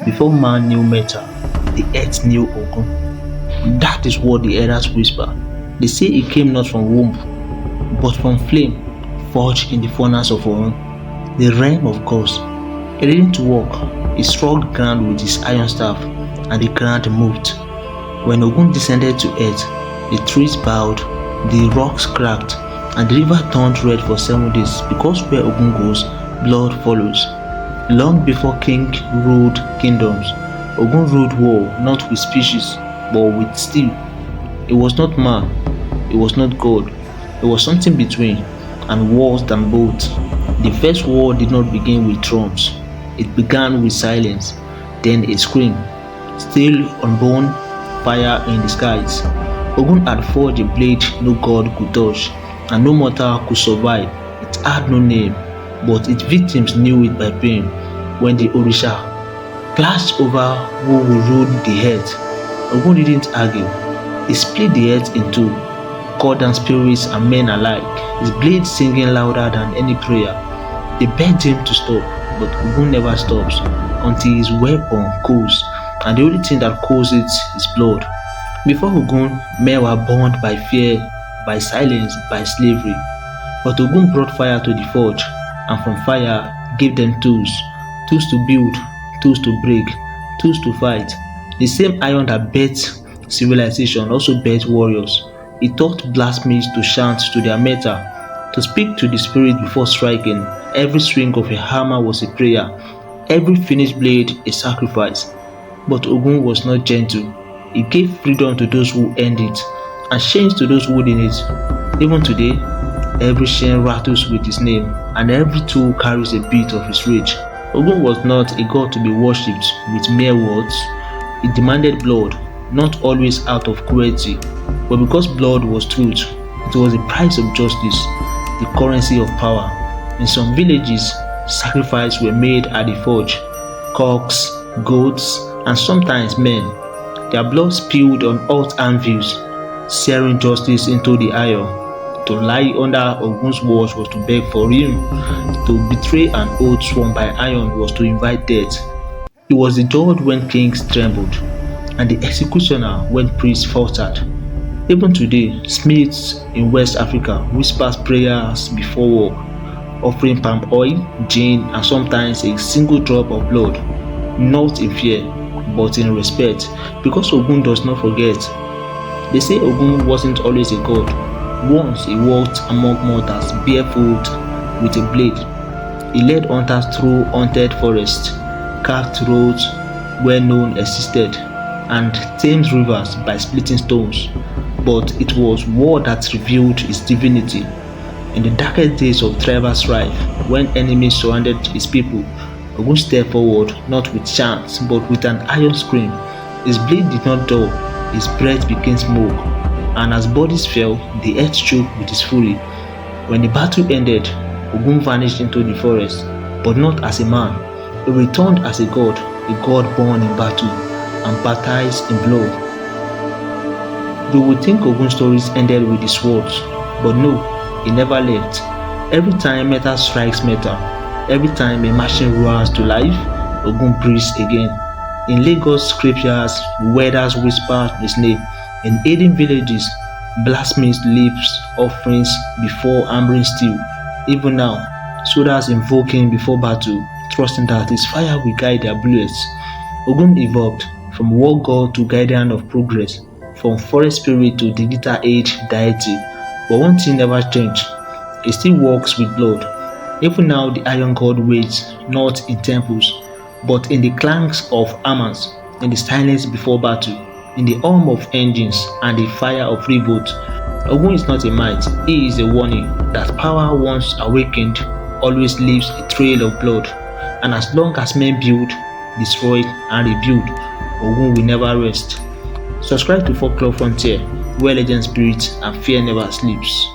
Before man knew metal, the earth knew Ogun. That is what the elders whisper. They say he came not from womb, but from flame forged in the furnace of Ogun, the realm of gods. Ready to walk, he struck the ground with his iron staff, and the ground moved. When Ogun descended to earth, the trees bowed, the rocks cracked, and the river turned red for 7 days, because where Ogun goes, blood follows. Long before king ruled kingdoms, Ogun ruled war not with species, but with steel. It was not man, it was not God, it was something between, and worse than both. The first war did not begin with drums, it began with silence, then a scream, still unborn, fire in the skies. Ogun had forged a blade no god could touch, and no mortal could survive. It had no name, but its victims knew it by pain. When the Orisha clashed over who would rule the earth, Ogun didn't argue. He split the earth in two, god and spirits and men alike, his blade singing louder than any prayer. They begged him to stop, but Ogun never stops until his weapon cools, and the only thing that cools it is blood. Before Ogun, men were bound by fear, by silence, by slavery. But Ogun brought fire to the forge, and from fire gave them tools. Tools to build, tools to break, tools to fight. The same iron that birthed civilization also birthed warriors. He taught blacksmiths to chant to their metal, to speak to the spirit before striking. Every swing of a hammer was a prayer, every finished blade a sacrifice. But Ogun was not gentle. He gave freedom to those who earned it, and chains to those who didn't. Even today, every chain rattles with his name, and every tool carries a bit of his rage. Ogun was not a god to be worshipped with mere words. He demanded blood, not always out of cruelty, but because blood was truth. It was the price of justice, the currency of power. In some villages, sacrifices were made at the forge, cocks, goats, and sometimes men. Their blood spilled on hot anvils, searing justice into the iron. To lie under Ogun's watch was to beg for him. To betray an oath sworn by iron was to invite death. He was the judge when kings trembled, and the executioner when priests faltered. Even today, smiths in West Africa whispers prayers before work, offering palm oil, gin, and sometimes a single drop of blood, not in fear, but in respect, because Ogun does not forget. They say Ogun wasn't always a god. Once he walked among mortals barefoot with a blade. He led hunters through haunted forests, carved roads where none existed, and tamed rivers by splitting stones. But it was war that revealed his divinity. In the darkest days of tribal strife, when enemies surrounded his people, Ogun stepped forward, not with chants, but with an iron scream. His blade did not dull, his breath became smoke, and as bodies fell, the earth shook with his fury. When the battle ended, Ogun vanished into the forest, but not as a man. He returned as a god born in battle and baptized in blood. You would think Ogun stories ended with the swords, but no, he never left. Every time metal strikes metal, every time a machine roars to life, Ogun breathes again. In Lagos scriptures, weathers whisper his name. In Eden villages, blacksmiths leaves offerings before hammering steel. Even now, soldiers invoking before battle, trusting that his fire will guide their bullets. Ogun evolved from war god to guardian of progress, from forest spirit to digital age deity. But one thing never changed. He still walks with blood. Even now, the iron god waits not in temples, but in the clanks of hammers, in the silence before battle, in the hum of engines and the fire of revolt. Ogun is not a might, he is a warning that power once awakened always leaves a trail of blood. And as long as men build, destroy, and rebuild, Ogun will never rest. Subscribe to Folklore Frontier, where legend spirits and fear never sleeps.